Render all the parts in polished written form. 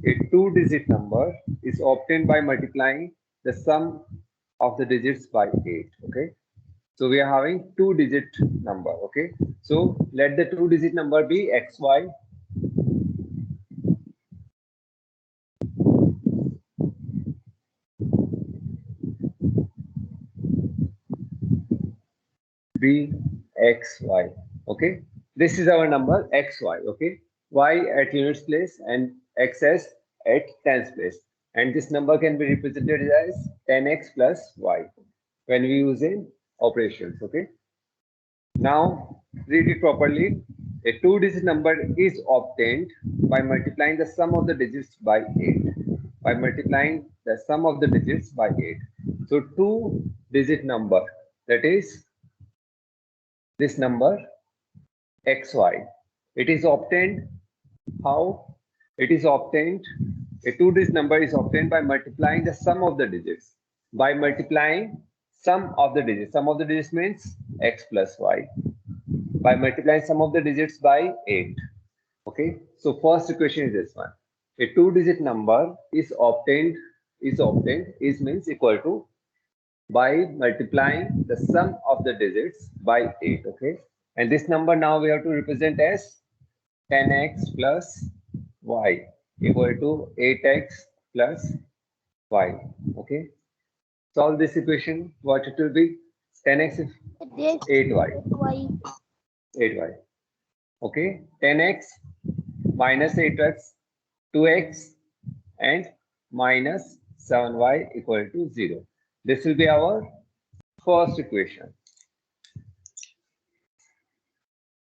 a two-digit number is obtained by multiplying the sum of the digits by 8. Okay. So we are having two-digit number. Okay. So let the two-digit number be xy be xy. Okay. This is our number xy. Okay. Y at units place and xs at tens place. And this number can be represented as 10x plus y when we use in operations. Okay. Now read it properly. A two-digit number is obtained by multiplying the sum of the digits by 8. By multiplying the sum of the digits by 8. So two-digit number, that is this number xy. It is obtained how? It is obtained, a two-digit number is obtained by multiplying the sum of the digits. By multiplying sum of the digits. Sum of the digits means x plus y. By multiplying sum of the digits by 8. Okay, so first equation is this one. A two-digit number is obtained is means equal to by multiplying the sum of the digits by 8. Okay, and this number now we have to represent as 10x plus y equal to 8x plus y. Okay, solve this equation. What it will be? 10x is This 8y. y 8y. Okay, 10x minus 8x, 2x and minus 7y equal to 0. This will be our first equation.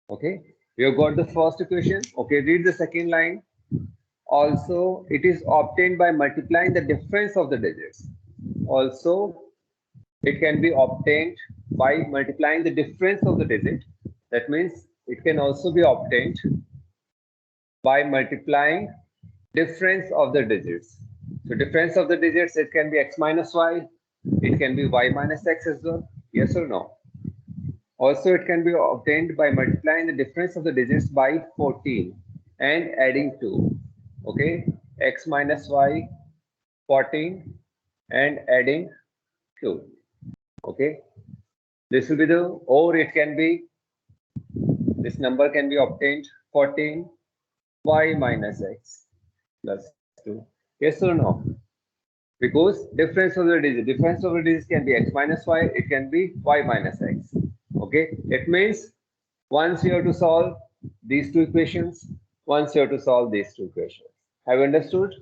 Okay, we have got the first equation. Okay, read the second line. Also, it is obtained by multiplying the difference of the digits. Also, it can be obtained by multiplying the difference of the digit. That means it can also be obtained by multiplying difference of the digits. So difference of the digits, it can be x minus y, it can be y minus x as well. Yes or no? Also, it can be obtained by multiplying the difference of the digits by 14 and adding 2. Okay, x minus y 14 and adding 2. Okay, this will be the, or it can be, this number can be obtained 14 y minus x plus 2. Yes or no? Because difference of the digits can be x minus y, it can be y minus x. Okay, it means once you have to solve these two equations, once you have to solve these two equations. Have you understood?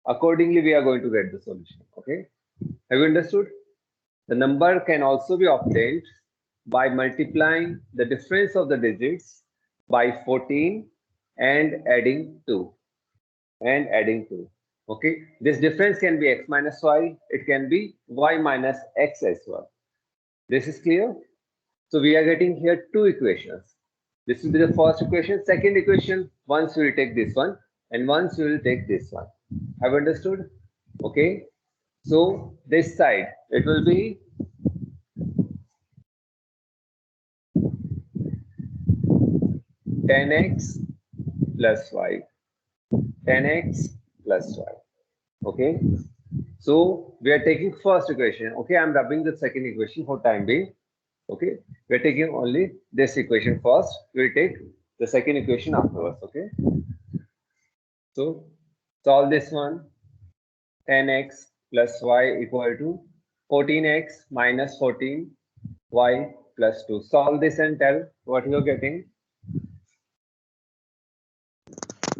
Accordingly, we are going to get the solution. Okay, have you understood? The number can also be obtained by multiplying the difference of the digits by 14 and adding 2 and adding 2. Okay, this difference can be x minus y, it can be y minus x as well. This is clear? So we are getting here two equations. This will be the first equation. Second equation, once we will take this one and once we will take this one. Have you understood? Okay, so this side, it will be 10x plus y, 10x plus y. Okay, so we are taking first equation. Okay, I'm rubbing the second equation for time being. Okay, we are taking only this equation first. We will take the second equation afterwards. Okay, so solve this one. 10x plus y equal to 14x minus 14y plus 2. Solve this and tell what you are getting.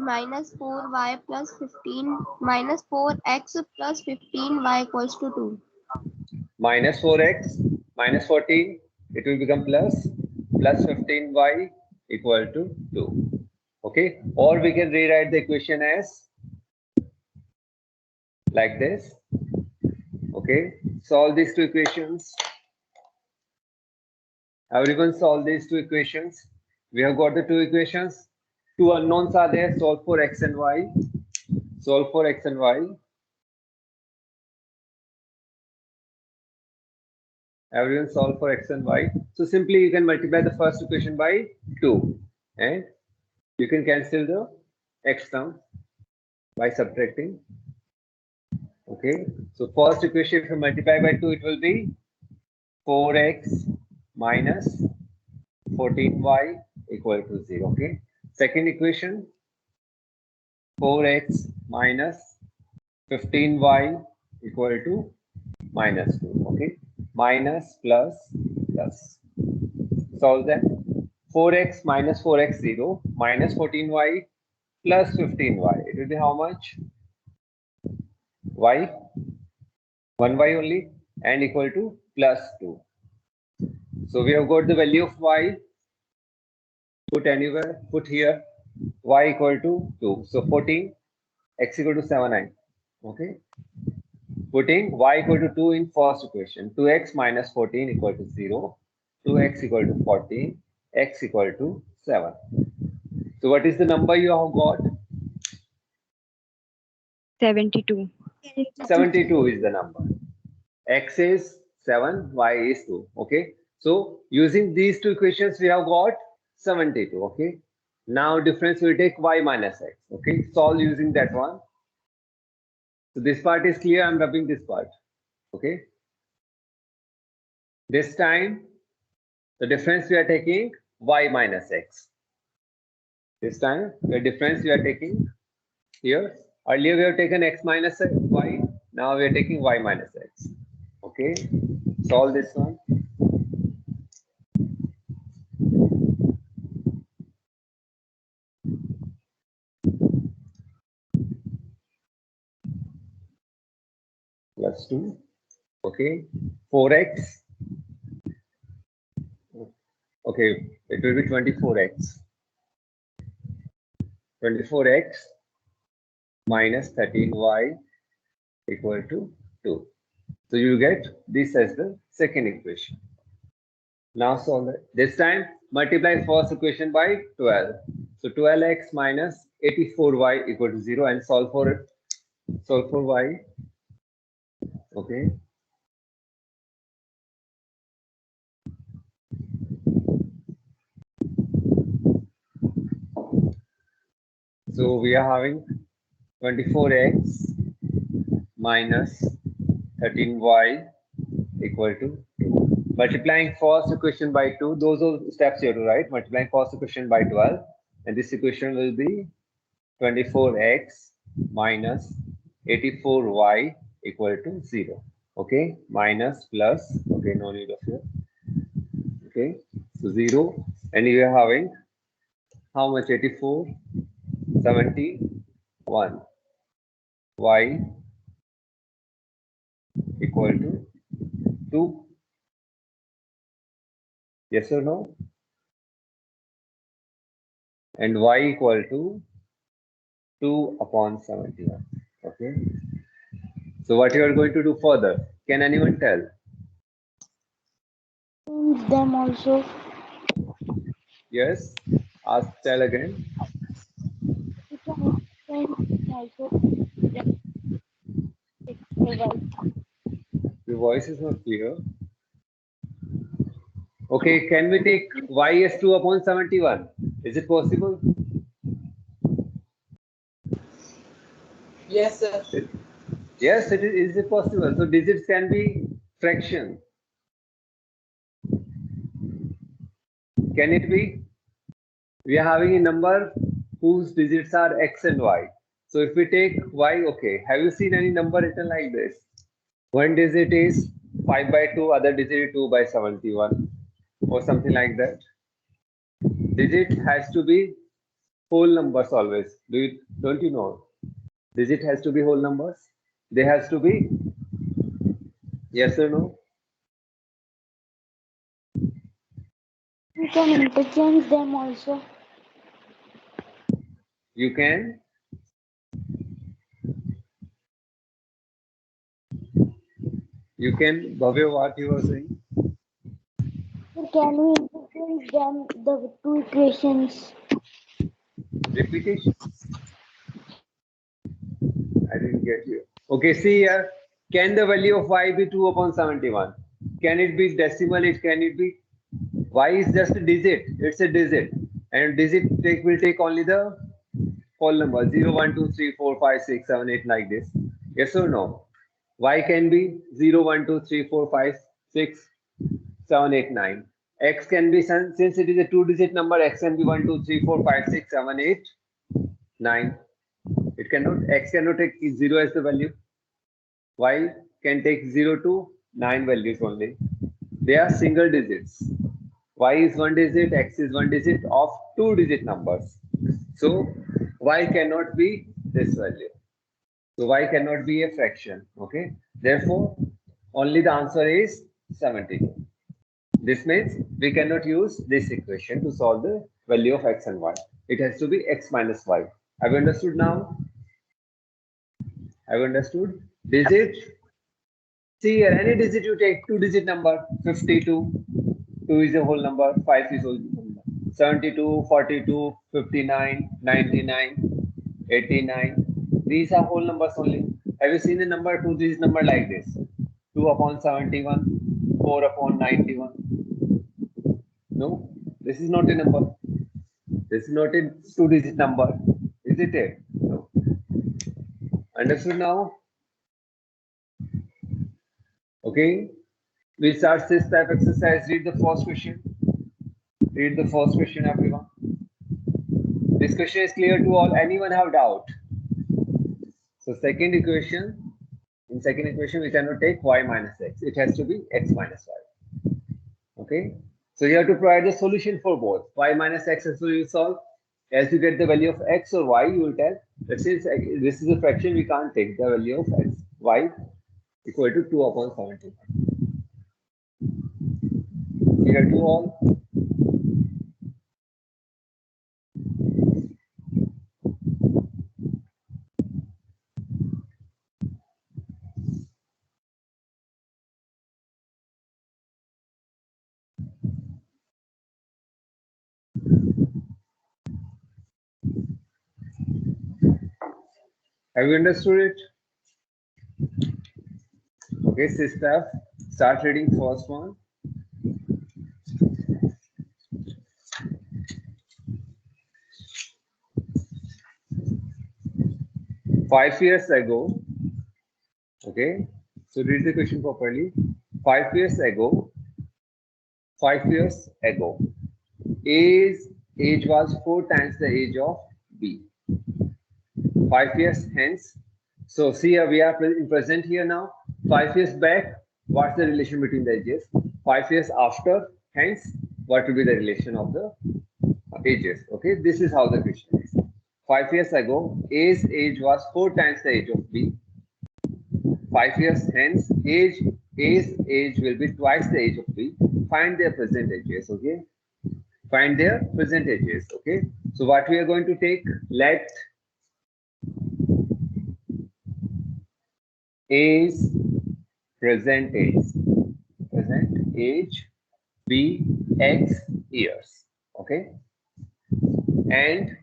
minus 4y plus 15 minus 4x plus 15y equals to 2. Minus 4x minus 14, it will become plus 15y equal to 2. Okay, or we can rewrite the equation as like this. Okay, solve these two equations. Everyone solve these two equations. We have got the two equations. Two unknowns are there. Solve for x and y. Solve for x and y. Everyone solve for x and y. So simply you can multiply the first equation by 2 and you can cancel the x term. by subtracting. Okay, so first equation, if you multiply by 2, it will be 4x minus 14y equal to 0. Okay, second equation, 4x minus 15y equal to minus 2. Okay, minus plus plus. Solve that. 4x minus 4x 0 minus 14y plus 15y. It will be how much? Y, 1y only, and equal to plus 2. So we have got the value of y. Put anywhere, put here. Y equal to 2. So 14, x equal to 7, okay. Putting y equal to 2 in first equation. 2x minus 14 equal to 0. 2x equal to 14. X equal to 7. So what is the number you have got? 72. 72 is the number. X is 7, y is 2. Okay. So using these two equations, we have got 72. Okay. Now difference will take y minus x. Okay. Solve using that one. So this part is clear. I'm rubbing this part. Okay. This time, the difference we are taking y minus x. This time, the difference we are taking here. Earlier we have taken x minus y. Now we are taking y minus x. Okay. Solve this one. Plus 2. Okay. 4x. Okay. It will be 24x. 24x minus 13y equal to 2. So you get this as the second equation. Now solve it. This time multiply first equation by 12. So 12x minus 84y equal to 0 and solve for it. Solve for y. Okay. So we are having 24x minus 13y equal to 2. Multiplying first equation by 2, those are steps you have to write. Multiplying first equation by 12, and this equation will be 24x minus 84y equal to 0. Okay, minus plus. Okay, no need of here. Okay, so 0, and you are having how much? 84, 71. Y equal to 2. Yes or no? And y equal to 2 upon 71. Okay. So what you are going to do further? Can anyone tell? Them also. Yes. Ask. Tell again. Your voice is not clear. Okay. Can we take y as 2 upon 71? Is it possible? Yes, sir. Yes, it is. Is it possible? So digits can be fraction. Can it be? We are having a number whose digits are x and y. So if we take y, okay. Have you seen any number written like this? One digit is 5 by 2, other digit 2 by 71, or something like that. Digit has to be whole numbers always. Don't you know? Digit has to be whole numbers. They has to be yes or no? You can interchange them also. You can. You can. Bhavya, what you were saying? Can we interchange them, the two equations? Repetition. I didn't get you. Okay, see here. Can the value of y be 2 upon 71? Can it be decimal? Can it be? Y is just a digit. It's a digit. And digit will take only the whole number 0, 1, 2, 3, 4, 5, 6, 7, 8 like this? Yes or no? Y can be 0, 1, 2, 3, 4, 5, 6, 7, 8, 9. X can be, since it is a two-digit number, X can be 1, 2, 3, 4, 5, 6, 7, 8, 9. It cannot, X cannot take 0 as the value. Y can take 0 to 9 values only. They are single digits. Y is one digit, X is one digit of two-digit numbers. So Y cannot be this value. So Y cannot be a fraction. Okay. Therefore, only the answer is 72. This means we cannot use this equation to solve the value of X and Y. It has to be X minus Y. Have you understood now? Have you understood? Digit. See here, any digit you take, two-digit number, 52. 2 is a whole number, 5 is a whole number. 72, 42, 59, 99, 89. These are whole numbers only. Have you seen a number, two-digit number like this? 2 upon 71, 4 upon 91. No, this is not a number. This is not a two-digit number. Is it? No. Understood now? Okay. We start this type exercise. Read the first question. Read the first question, everyone. This question is clear to all. Anyone have doubt? So second equation. In second equation, we cannot take y minus x. It has to be x minus y. Okay. So you have to provide the solution for both. Y minus x as you solve. As you get the value of x or y, you will tell that since this is a fraction, we can't take the value of x. Y equal to 2 upon 71. Clear to all? Have you understood it? Okay, sister, start reading first one. Five years ago, okay, so read the question properly. 5 years ago, A's age was 4 times the age of B. 5 years hence. So see here we are in present here now. 5 years back, what's the relation between the ages? 5 years after, hence what will be the relation of the ages? Okay, this is how the question is. 5 years ago, A's age was 4 times the age of B. 5 years hence, A's age will be twice the age of B. Find their present ages. Okay, find their present ages. Okay, so what we are going to take, let A's present age be X years. Okay, and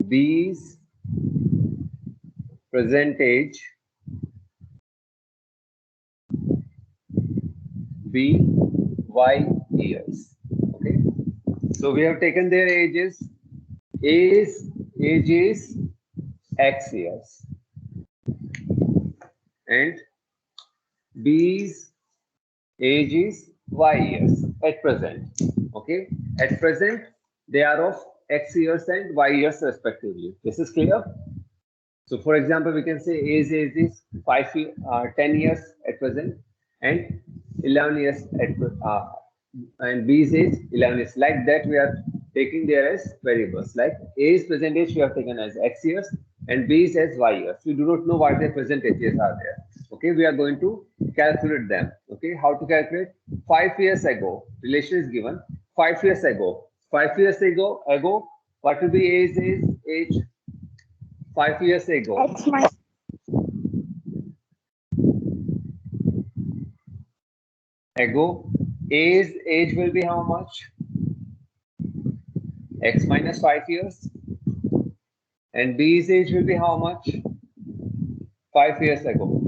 B's present age be Y years. Okay, so we have taken their ages. A's age is X years and B's age is Y years at present. Okay, at present they are of X years and Y years respectively. This is clear. So for example, we can say A's age is 10 years at present and 11 years at and B's age 11 years. Like that, we are taking there as variables. Like A's present age we have taken as X years and B's as Y years. We do not know what their present ages are there. Okay, we are going to calculate them. Okay, how to calculate? 5 years ago, relation is given. 5 years ago. 5 years ago, what will be A's age? 5 years ago. X minus A's age will be how much? X minus 5 years. And B's age will be how much? 5 years ago.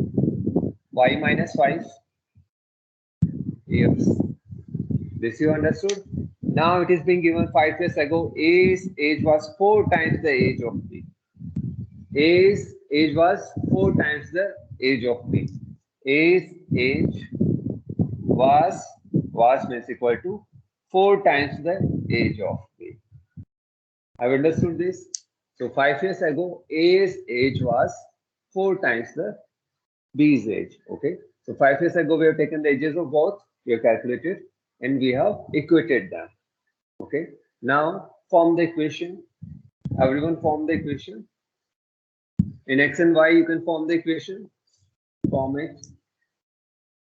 Y minus 5 years. This you understood? Now it is being given 5 years ago. A's age was 4 times the age of B. A's age was 4 times the age of B. A's age was means equal to 4 times the age of B. Have you understood this? So 5 years ago, A's age was 4 times the B's age. Okay. So 5 years ago, we have taken the ages of both, we have calculated, and we have equated them. Okay. Now form the equation. Everyone form the equation. In x and y, you can form the equation. Form it.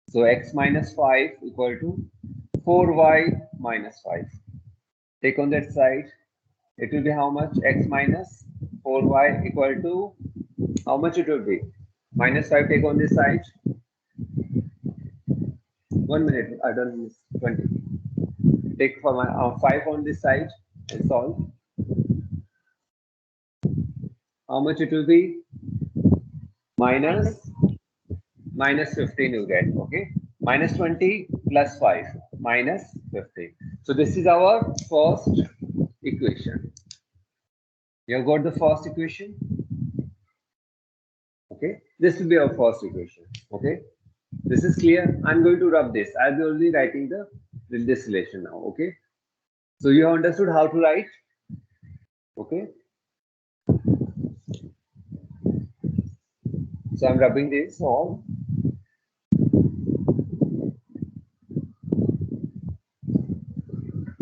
So x minus 5 equal to 4y minus 5. Take on that side. It will be how much? X minus 4y equal to how much it will be? Minus 5. Take on this side. 1 minute. I don't miss 20. Take for my 5 on this side and solve. How much it will be? Minus 15 you get. Okay. Minus 20 plus 5 minus 15. So this is our first equation. You have got the first equation. Okay. This will be our first equation. Okay. This is clear. I'm going to rub this. I'll be only writing this relation now. Okay. So you have understood how to write. Okay. So I'm rubbing this all.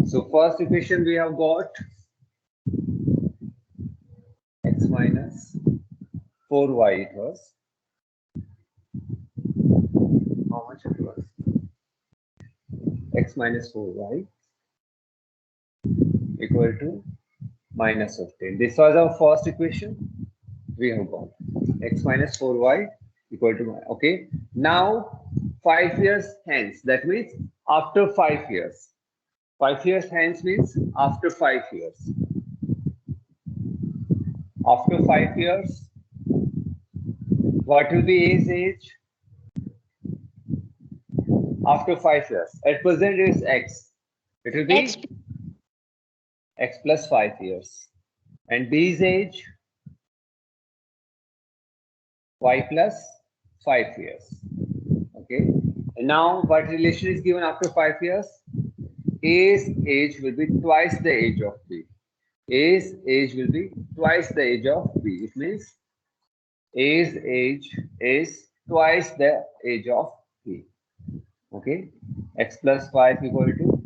So first equation we have got x minus 4y it was. How much it was? X minus 4y equal to minus 15. This was our first equation. We have got x minus 4y equal to y. Okay. Now 5 years hence. That means after 5 years. 5 years hence means after 5 years. After 5 years, what will be A's age? After 5 years. At present it is x. It will be x plus 5 years. And B's age? Y plus 5 years. Okay. And now what relation is given after 5 years? A's age will be twice the age of B. A's age will be twice the age of B. It means A's age is twice the age of B. Okay. X plus 5 equal to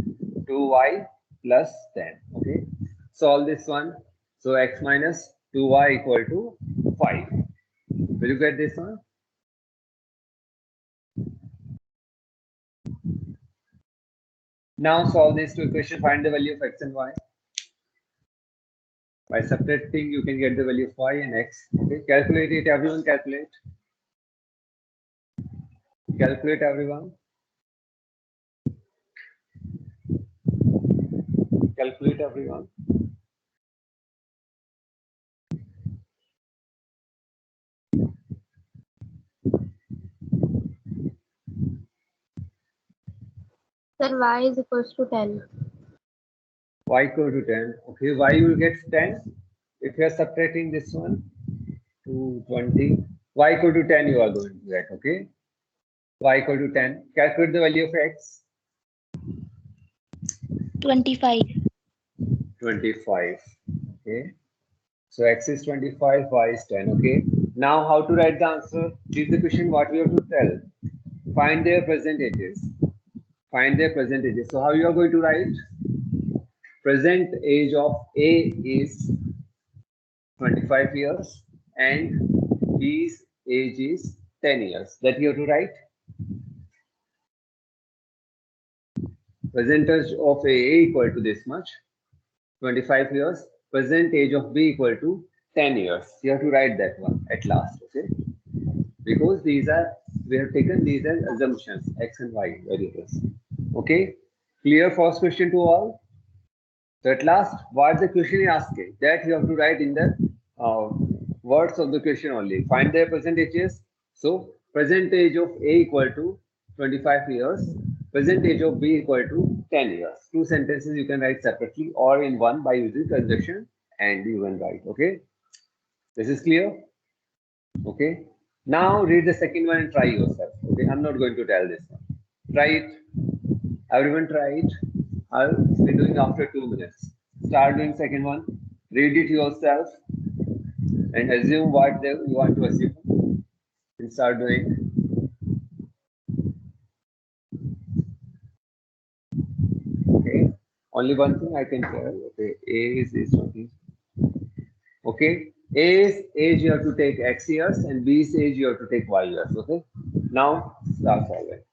2y plus 10. Okay. Solve this one. So x minus 2y equal to 5. Will you get this one? Now solve this two equation. Find the value of x and y. By subtracting, you can get the value of y and x. Okay, calculate it. Everyone calculate. Calculate, everyone. Calculate, everyone. Sir, y is equals to 10. Y equal to 10. Okay, y will get 10. If you are subtracting this one to 20, y equal to 10 you are going to get. Okay, y equal to 10. Calculate the value of x. 25. 25. Okay, so x is 25, y is 10. Okay, now how to write the answer? Read the question. What we have to tell? Find their percentages. Find their percentages. So how you are going to write? Present age of A is 25 years and B's age is 10 years. That you have to write. Present age of A equal to this much, 25 years. Present age of B equal to 10 years. You have to write that one at last. Okay. Because these are, we have taken these as assumptions, x and y variables. Okay. Clear first question to all? So at last, what the question is asking, that you have to write in the words of the question only. Find their percentages. So percentage of A equal to 25 years present age of B equal to 10 years. Two sentences you can write separately or in one by using conjunction and you can write. Okay, this is clear. Okay, now read the second one and try yourself. Okay, I'm not going to tell this one. Try it. Everyone try it. I'll be doing after 2 minutes. Start doing second one. Read it yourself and assume what you want to assume and start doing. Okay. Only one thing I can tell. Okay. A is 20. Okay. A's age you have to take X years and B's age you have to take Y years. Okay. Now start solving.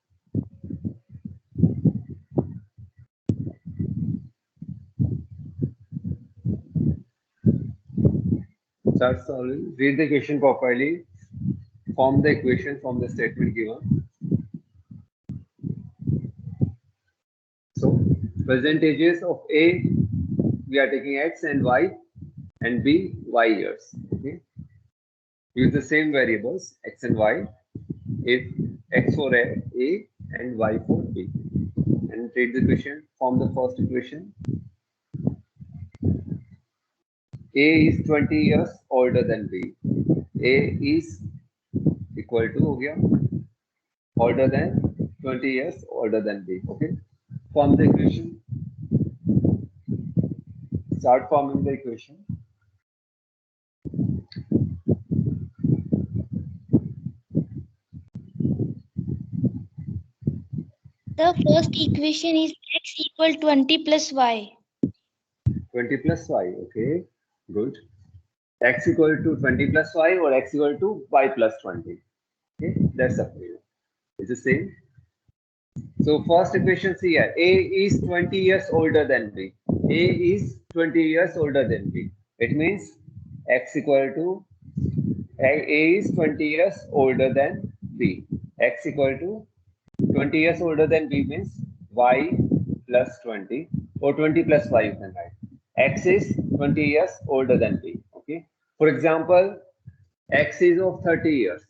Start solving. Read the question properly. Form the equation from the statement given. So percentages of A, we are taking X and Y, and B, Y years. Okay. Use the same variables X and Y. If X for A and Y for B. And read the question. Form the first equation. A is 20 years older than B. A is equal to हो गया older than 20 years older than B. Okay. Form the equation. Start forming the equation. The first equation is x equal 20 plus y. 20 plus y. Okay. Good. X equal to 20 plus y or X equal to y plus 20. Okay. That's up to you. It's the same. So first equation see here. A is 20 years older than B. A is 20 years older than B. It means X equal to A is 20 years older than B. X equal to 20 years older than B means Y plus 20 or 20 plus Y you can write. X is 20 years older than B. Okay. For example, X is of 30 years.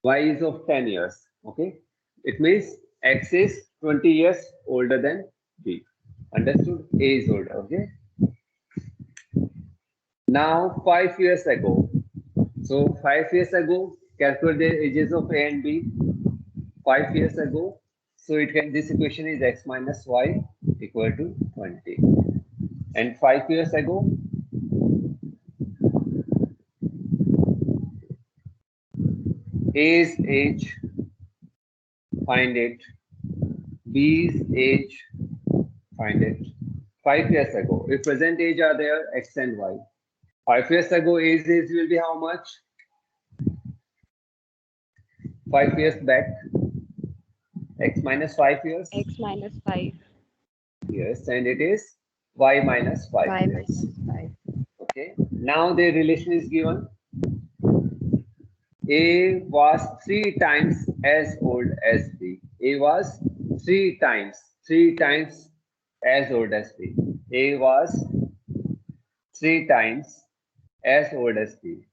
Y is of 10 years. Okay. It means X is 20 years older than B. Understood? A is older. Okay. Now 5 years ago. So 5 years ago, calculate the ages of A and B. 5 years ago. So it can this equation is X minus Y equal to 20. And 5 years ago, A's age, find it. B's age, find it. 5 years ago. If present age are there, X and Y. 5 years ago, A's age will be how much? 5 years back. X minus 5 years. X minus 5. Yes, and it is Y minus 5 Y years. minus 5. Okay. Now the relation is given. A was 3 times as old as B. A was 3 times as old as B. A was 3 times as old as B.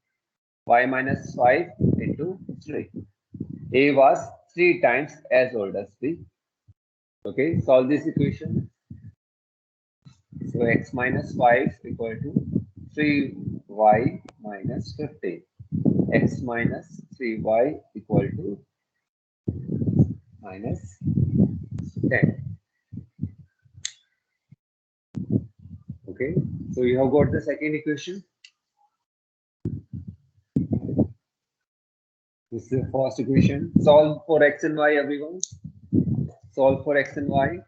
Y minus 5 into 3. A was 3 times as old as B. Okay, solve this equation. So X minus 5 equal to 3Y minus 15. X minus 3Y equal to minus 10. Okay, so you have got the second equation. This is the first equation. Solve for X and Y, everyone. Solve for X and Y.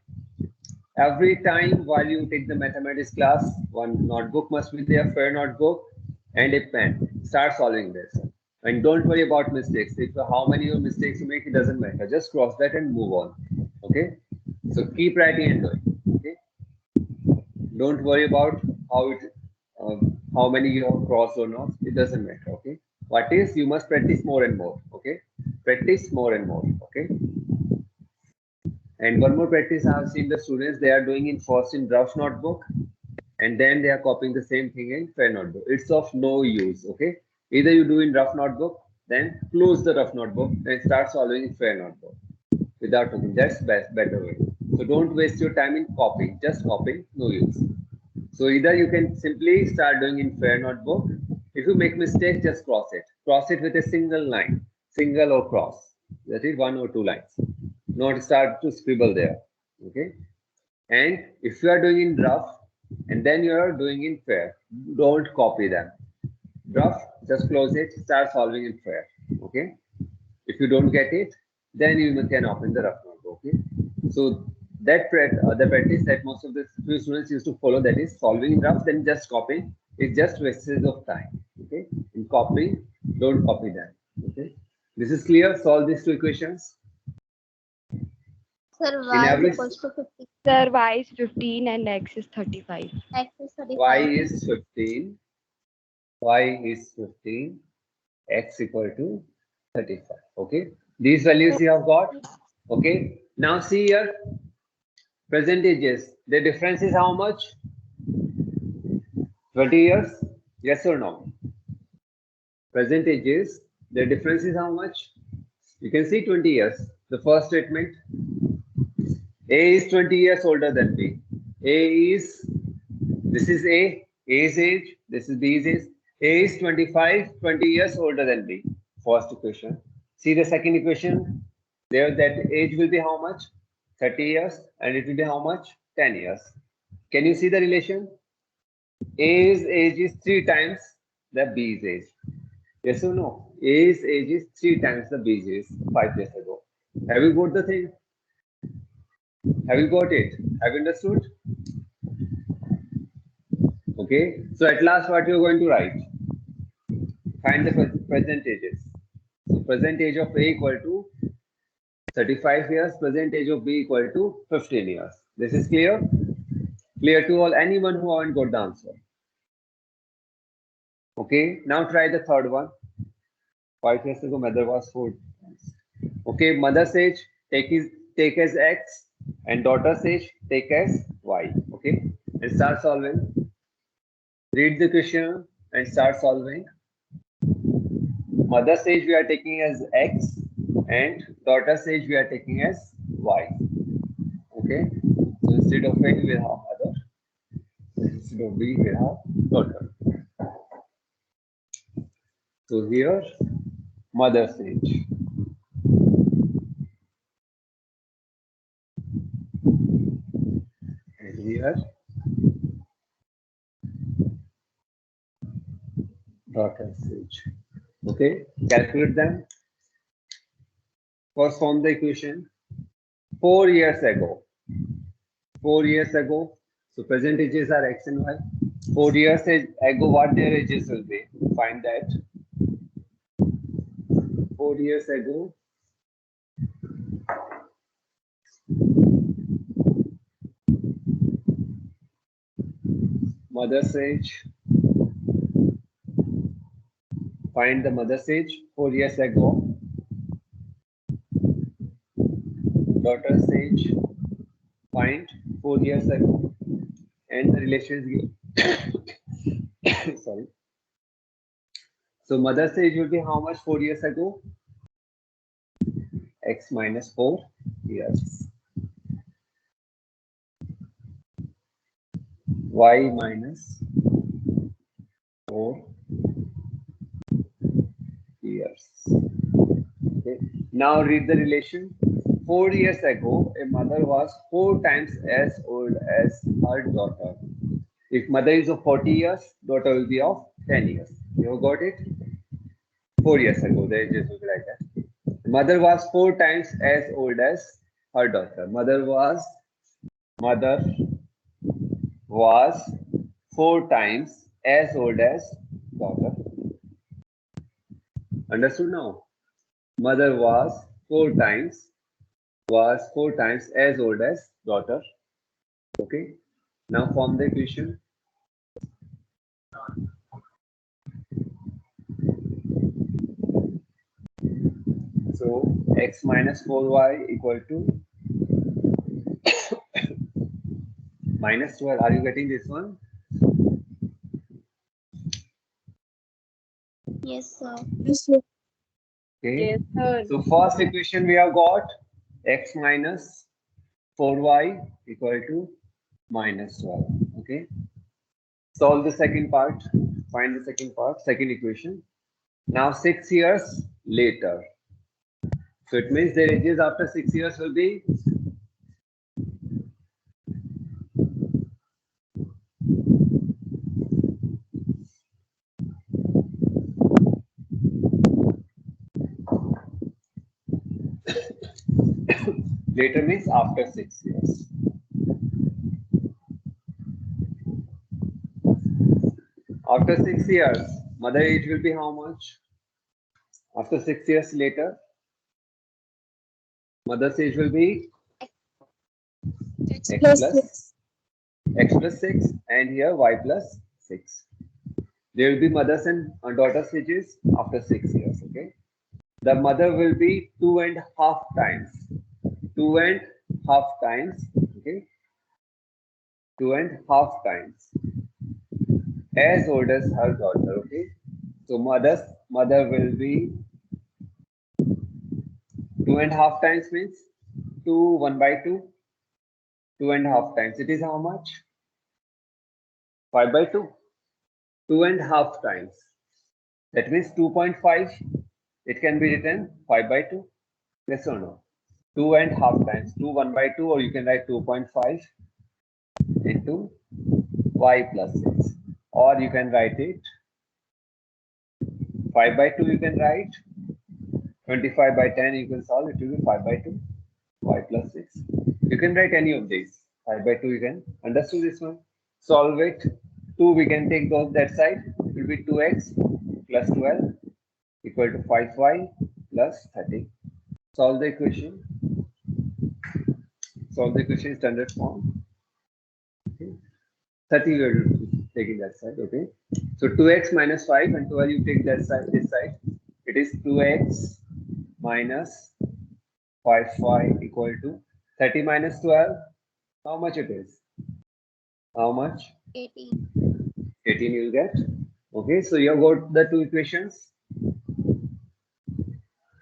Every time while you take the mathematics class, one notebook must be there, fair notebook, and a pen. Start solving this. And don't worry about mistakes. If how many mistakes you make, it doesn't matter. Just cross that and move on. Okay. So keep writing and doing. Okay. Don't worry about how many you have crossed or not. It doesn't matter. Okay. What is you must practice more and more. Okay. Practice more and more. Okay. And one more practice I have seen the students, they are doing in first in rough notebook and then they are copying the same thing in fair notebook. It's of no use. Okay. Either you do in rough notebook, then close the rough notebook and start solving in fair notebook. without talking. That's better way. So don't waste your time in copying. Just copying, no use. So either you can simply start doing in fair notebook. If you make mistake, just cross it. Cross it with a single line, single or cross. That is 1 or 2 lines. Not start to scribble there. Okay. And if you are doing in rough and then you are doing in fair, don't copy them. Rough, just close it, start solving in fair. Okay. If you don't get it, then you can open the rough notebook. Okay. So that the practice that most of the students used to follow, that is solving rough, then just copying, is just wastage of time. Okay. In copying, don't copy them. Okay. This is clear. Solve these two equations. Sir, In y is every equals to 50. Sir, y is 15 and x is 35. X is y 35. is 15. Y is 15. X equal to 35. Okay. These values you have got. Okay. Now see here. Percentages. The difference is how much? 20 years? Yes or no? Percentages. The difference is how much? You can see 20 years. The first statement. A is 20 years older than B. This is A's age, this is B's age. A is 20 years older than B. First equation. See the second equation. There, that age will be how much? 30 years, and it will be how much? 10 years. Can you see the relation? A's age is 3 times the B's age. Yes or no? A's age is 3 times the B's age 5 years ago. Have you got the thing? Have you got it? Have you understood? Okay. So at last, what you are going to write? Find the percentages. So present age of A equal to 35 years. Present age of B equal to 15 years. This is clear? Clear to all? Anyone who haven't got the answer? Okay. Now try the third one. 5 years ago, mother was 4. Okay. Mother's age take as X, and daughter's age take as Y. Okay. And start solving. Read the question and start solving. Mother's age we are taking as X, and daughter's age we are taking as Y. Okay. So instead of A we have mother. Instead of B we have daughter. So here mother's age. And here daughter's age. Okay, calculate them. First form the equation. 4 years ago. 4 years ago. So present ages are X and Y. 4 years ago, what their ages will be? Find that. 4 years ago. Mother's age. Find the mother's age 4 years ago. Daughter's age. Find 4 years ago. And the relations give. Sorry. So mother's age will be how much 4 years ago? X minus 4 years. Y minus 4 years. Okay. Now read the relation. 4 years ago, a mother was 4 times as old as her daughter. If mother is of 40 years, daughter will be of 10 years. You got it? 4 years ago, the ages will be like that. Mother was 4 times as old as her daughter. Mother was 4 times as old as daughter. Understood now? Mother was 4 times as old as daughter. Okay. Now form the equation. So X minus 4Y equal to minus 12. Are you getting this one? Yes, sir. Yes, Okay. sir. So first equation we have got x minus 4y equal to minus 12. Okay. Solve the second part. Find the second part, second equation. Now 6 years later. So it means their ages after 6 years will be later means after 6 years. After 6 years, mother age will be how much? After 6 years later, mother's age will be X x plus plus 6 and here y plus 6. There will be mothers and daughters ages after 6 years. Okay. The mother will be 2.5 times. 2.5 times. Okay. 2.5 times as old as her daughter. Okay. So mother will be 2.5 times means 2 1 by 2. 2.5 times. It is how much? 5 by 2. 2.5 times. That means 2.5. It can be written 5 by 2. Yes or no? 2.5 times 2 1 by 2, or you can write 2.5 into y plus 6, or you can write it 5 by 2. You can write 25 by 10. You can solve it will be 5 by 2 y plus 6. You can write any of these. 5 by 2 you can understand this one. Solve it. 2 we can take those that side. It will be 2x plus 12 equal to 5y plus 30. Solve the equation. Solve the equation in standard form. Okay. 30 we are taking that side. Okay. So 2x minus 5 and 12 you take that side, this side. It is 2x minus 5y equal to 30 minus 12. How much it is? How much? 18. 18 you'll get. Okay. So you have got the two equations.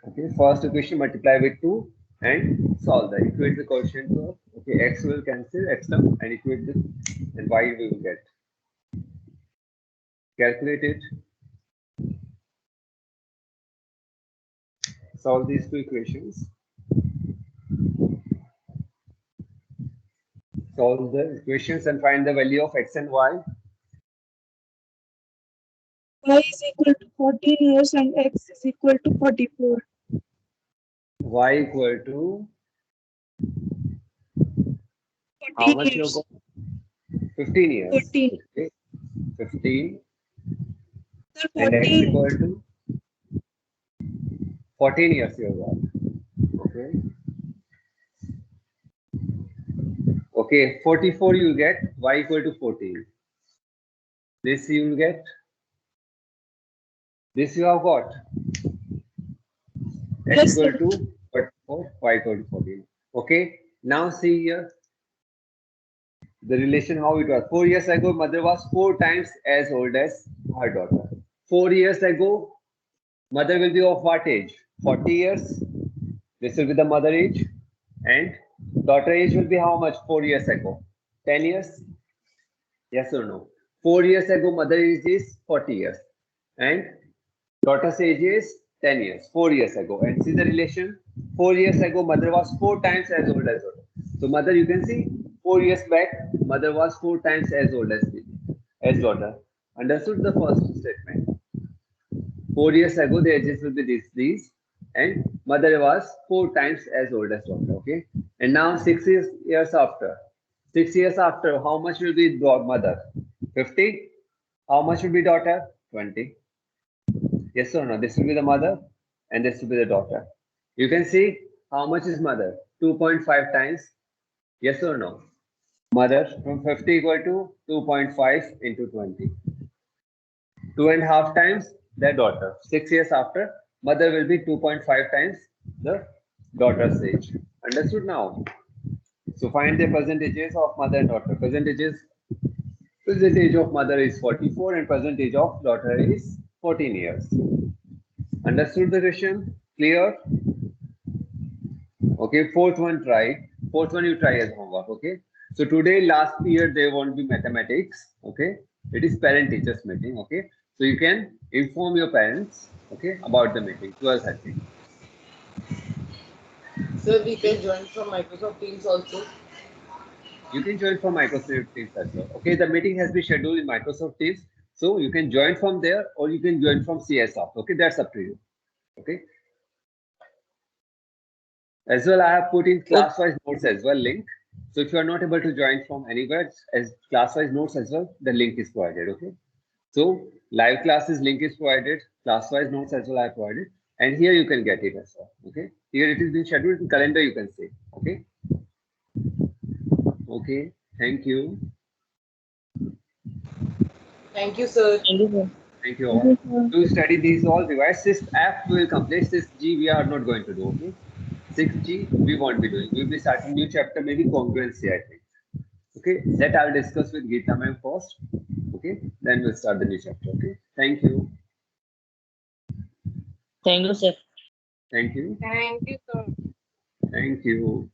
Okay. First equation multiply with 2 and solve that. Equate the quotient to, okay, x will cancel x term and equate this, and y we will get. Calculate it. Solve these two equations. Solve the equations and find the value of x and y. Y is equal to 14 years and X is equal to 44. Y equal to how 14 much you years. got? 15 years. 14. Okay. 15 Sir, and x 14. equal to 14 years you got. Okay. Okay, 44 you get, y equal to 14. This you will get. This you have got. X Yes, equal sir. to 44, y equal to 14. Okay, now see here the relation how it was. 4 years ago, mother was 4 times as old as her daughter. 4 years ago, mother will be of what age? 40 years. This will be the mother age. And daughter age will be how much 4 years ago? 10 years? Yes or no? 4 years ago, mother age is 40 years. And daughter's age is 10 years, 4 years ago. And see the relation? 4 years ago, mother was 4 times as old as daughter. So mother, you can see 4 years back, mother was 4 times as old as daughter. Understood the first statement? 4 years ago, the ages will be these, and mother was 4 times as old as daughter. Okay, and now 6 years after. 6 years after, how much will be mother? 50. How much will be daughter? 20. Yes or no? This will be the mother, and this will be the daughter. You can see how much is mother? 2.5 times. Yes or no? Mother from 50 equal to 2.5 into 20. 2.5 times their daughter. 6 years after, mother will be 2.5 times the daughter's age. Understood now? So find the percentages of mother and daughter. Percentage of mother is 44 and percentage of daughter is 14 years. Understood the question? Clear? Okay, fourth one try. Fourth one you try as homework. Okay. So today, last period, there won't be mathematics. Okay. It is parent teachers meeting. Okay. So you can inform your parents. Okay, about the meeting 12:30. Sir, we can join from Microsoft Teams also. You can join from Microsoft Teams as well. Okay, the meeting has been scheduled in Microsoft Teams. So you can join from there or you can join from CSOft. Okay, that's up to you. Okay. As well, I have put in class-wise notes as well link. So if you are not able to join from anywhere as class-wise notes as well, the link is provided. Okay. So live classes link is provided, class-wise notes as well are provided, and here you can get it as well. Okay. Here it is been scheduled in calendar. You can see. Okay. Okay. Thank you. Thank you, sir. Thank you all. To study these all, revise this F we will complete. This G we are not going to do. Okay. 6G we won't be doing. We'll be starting new chapter, maybe congruency, I think. Okay. That I'll discuss with Geeta ma'am first. Okay. Then we'll start the new chapter. Okay. Thank you. Thank you, sir. Thank you. Thank you, sir. Thank you.